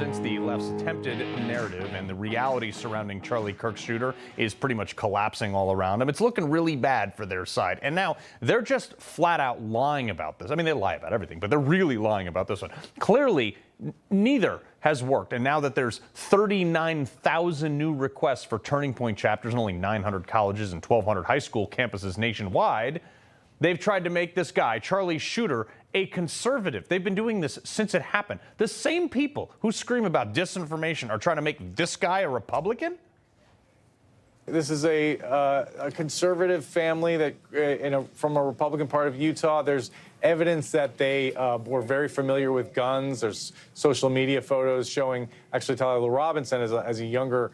since the left's attempted narrative and the reality surrounding Charlie Kirk's shooter is pretty much collapsing all around them. It's looking really bad for their side. And now they're just flat out lying about this. I mean, they lie about everything, but they're really lying about this one. Clearly, neither has worked. And now that there's 39,000 new requests for Turning Point chapters in only 900 colleges and 1,200 high school campuses nationwide, they've tried to make this guy, Charlie Shooter, a conservative. They've been doing this since it happened. The same people who scream about disinformation are trying to make this guy a Republican? This is a conservative family that, from a Republican part of Utah. There's evidence that they were very familiar with guns. There's social media photos showing actually Tyler Robinson as a younger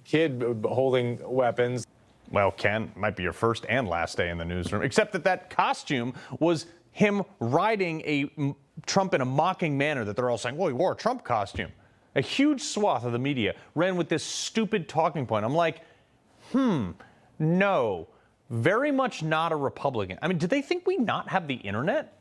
kid holding weapons. Well, Ken, might be your first and last day in the newsroom, except that costume was him riding Trump in a mocking manner that they're all saying, well, he wore a Trump costume. A huge swath of the media ran with this stupid talking point. I'm like, no, very much not a Republican. I mean, did they think we not have the internet?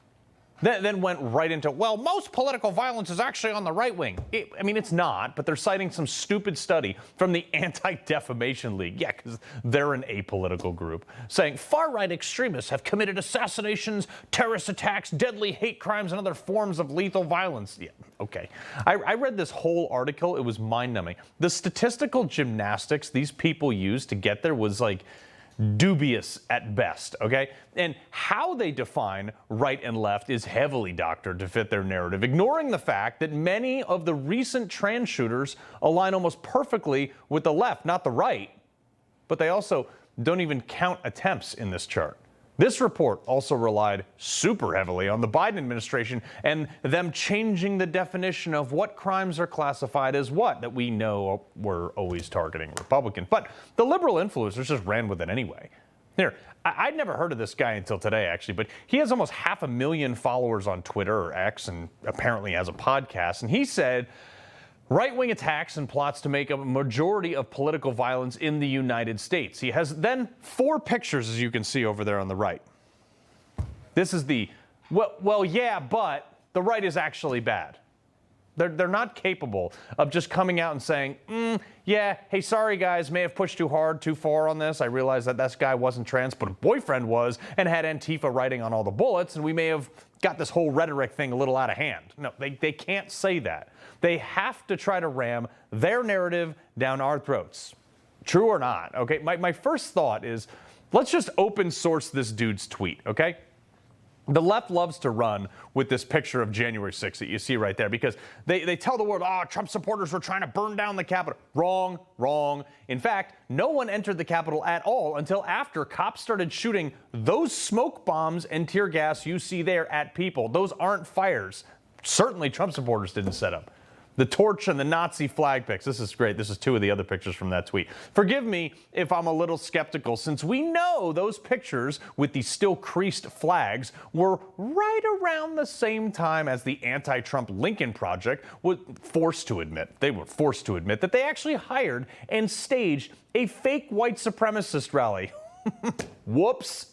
Then went right into, well, most political violence is actually on the right wing. I mean, it's not, but they're citing some stupid study from the Anti-Defamation League. Yeah, because they're an apolitical group, saying far-right extremists have committed assassinations, terrorist attacks, deadly hate crimes, and other forms of lethal violence. Yeah, okay. I read this whole article. It was mind-numbing. The statistical gymnastics these people used to get there was like dubious at best, okay? And how they define right and left is heavily doctored to fit their narrative, ignoring the fact that many of the recent trans shooters align almost perfectly with the left, not the right. But they also don't even count attempts in this chart. This report also relied super heavily on the Biden administration and them changing the definition of what crimes are classified as what, that we know we're always targeting Republicans. But the liberal influencers just ran with it anyway. Here, I'd never heard of this guy until today, actually, but he has almost 500,000 followers on Twitter or X and apparently has a podcast. And he said, right-wing attacks and plots to make up a majority of political violence in the United States. He has then 4 pictures, as you can see over there on the right. This is the, well, yeah, but the right is actually bad. They're not capable of just coming out and saying, yeah, hey, sorry, guys, may have pushed too hard, too far on this. I realized that this guy wasn't trans, but a boyfriend was and had Antifa writing on all the bullets, and we may have got this whole rhetoric thing a little out of hand. No, they can't say that. They have to try to ram their narrative down our throats. True or not, okay? My first thought is, let's just open source this dude's tweet, okay? The left loves to run with this picture of January 6th that you see right there because they tell the world, Trump supporters were trying to burn down the Capitol. Wrong. In fact, no one entered the Capitol at all until after cops started shooting those smoke bombs and tear gas you see there at people. Those aren't fires. Certainly Trump supporters didn't set up. The torch and the Nazi flag pics. This is great. This is 2 of the other pictures from that tweet. Forgive me if I'm a little skeptical, since we know those pictures with the still creased flags were right around the same time as the anti-Trump Lincoln Project was forced to admit. They were forced to admit that they actually hired and staged a fake white supremacist rally. Whoops.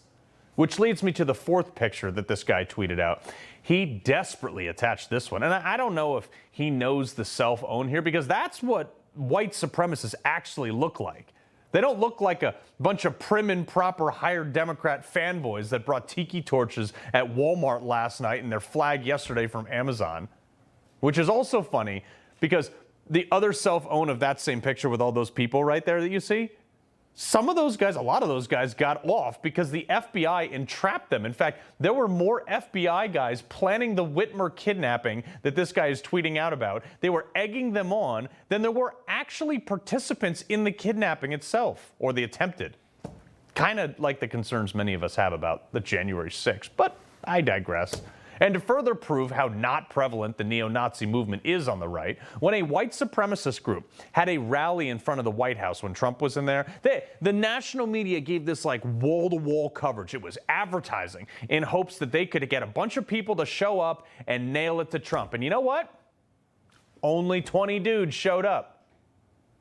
Which leads me to the 4th picture that this guy tweeted out. He desperately attached this one. And I don't know if he knows the self-own here, because that's what white supremacists actually look like. They don't look like a bunch of prim and proper hired Democrat fanboys that brought tiki torches at Walmart last night and their flag yesterday from Amazon. Which is also funny because the other self-own of that same picture with all those people right there that you see, some of those guys, a lot of those guys got off because the FBI entrapped them. In fact, there were more FBI guys planning the Whitmer kidnapping that this guy is tweeting out about. They were egging them on than there were actually participants in the kidnapping itself, or the attempted. Kind of like the concerns many of us have about the January 6th, but I digress. And to further prove how not prevalent the neo-Nazi movement is on the right, when a white supremacist group had a rally in front of the White House when Trump was in there, the national media gave this like wall-to-wall coverage. It was advertising in hopes that they could get a bunch of people to show up and nail it to Trump. And you know what? Only 20 dudes showed up.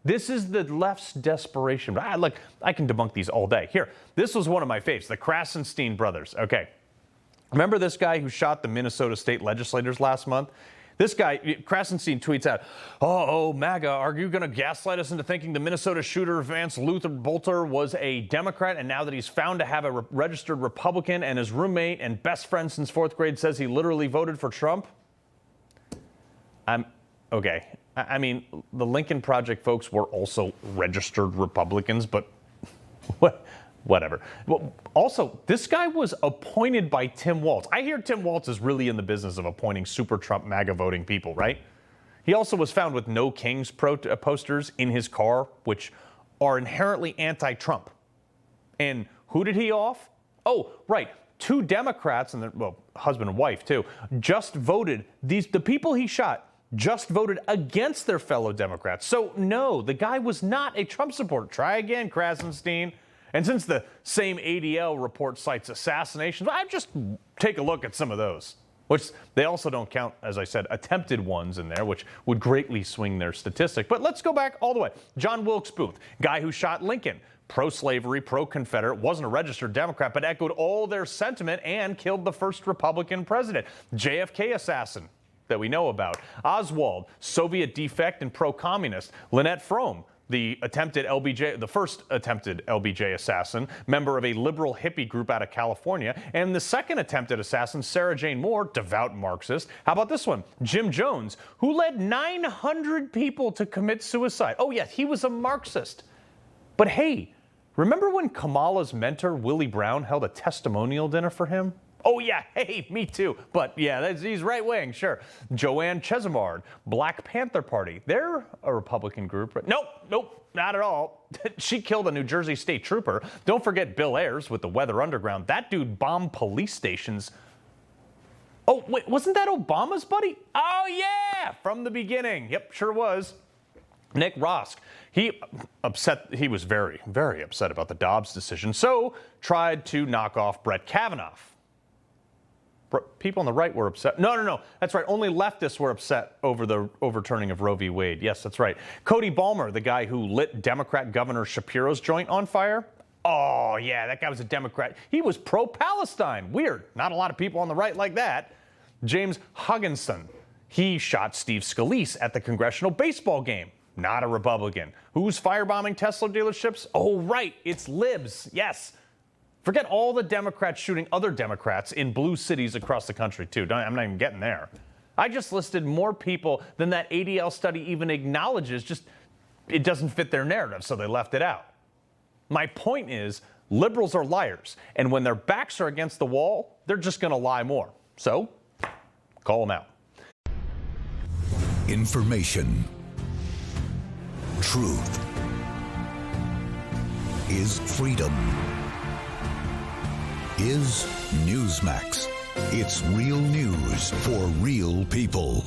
This is the left's desperation. Look, I can debunk these all day. Here, this was one of my faves, the Krasenstein brothers. Okay. Remember this guy who shot the Minnesota state legislators last month? This guy, Krasenstein, tweets out, oh, MAGA, are you going to gaslight us into thinking the Minnesota shooter Vance Luther Bolter was a Democrat, and now that he's found to have a registered Republican and his roommate and best friend since fourth grade says he literally voted for Trump? Okay. I mean, the Lincoln Project folks were also registered Republicans, but whatever. Well, also, this guy was appointed by Tim Walz. I hear Tim Walz is really in the business of appointing super Trump MAGA voting people, right? He also was found with no Kings posters in his car, which are inherently anti-Trump. And who did he off? Oh, right. 2 Democrats, and husband and wife too, just voted. The people he shot just voted against their fellow Democrats. So no, the guy was not a Trump supporter. Try again, Krasenstein. And since the same ADL report cites assassinations, I just take a look at some of those, which they also don't count, as I said, attempted ones in there, which would greatly swing their statistic. But let's go back all the way. John Wilkes Booth, guy who shot Lincoln, pro-slavery, pro-Confederate, wasn't a registered Democrat, but echoed all their sentiment and killed the first Republican president. JFK assassin that we know about. Oswald, Soviet defect and pro-communist. Lynette Fromme, the first attempted LBJ assassin, member of a liberal hippie group out of California, and the second attempted assassin, Sarah Jane Moore, devout Marxist. How about this one? Jim Jones, who led 900 people to commit suicide. Oh, yes, he was a Marxist. But hey, remember when Kamala's mentor, Willie Brown, held a testimonial dinner for him? Oh, yeah, hey, me too. But yeah, he's right wing, sure. Joanne Chesimard, Black Panther Party. They're a Republican group. Nope, not at all. She killed a New Jersey state trooper. Don't forget Bill Ayers with the Weather Underground. That dude bombed police stations. Oh, wait, wasn't that Obama's buddy? Oh, yeah, from the beginning. Yep, sure was. Nick Rosk, he was very, very upset about the Dobbs decision, so tried to knock off Brett Kavanaugh. People on the right were upset. No. That's right. Only leftists were upset over the overturning of Roe v. Wade. Yes, that's right. Cody Balmer, the guy who lit Democrat Governor Shapiro's joint on fire. Oh, yeah, that guy was a Democrat. He was pro-Palestine. Weird. Not a lot of people on the right like that. James Hugginson, he shot Steve Scalise at the congressional baseball game. Not a Republican. Who's firebombing Tesla dealerships? Oh, right. It's libs. Yes. Forget all the Democrats shooting other Democrats in blue cities across the country, too. I'm not even getting there. I just listed more people than that ADL study even acknowledges. Just, it doesn't fit their narrative, so they left it out. My point is, liberals are liars, and when their backs are against the wall, they're just going to lie more. So, call them out. Information. Truth is freedom. Is Newsmax. It's real news for real people.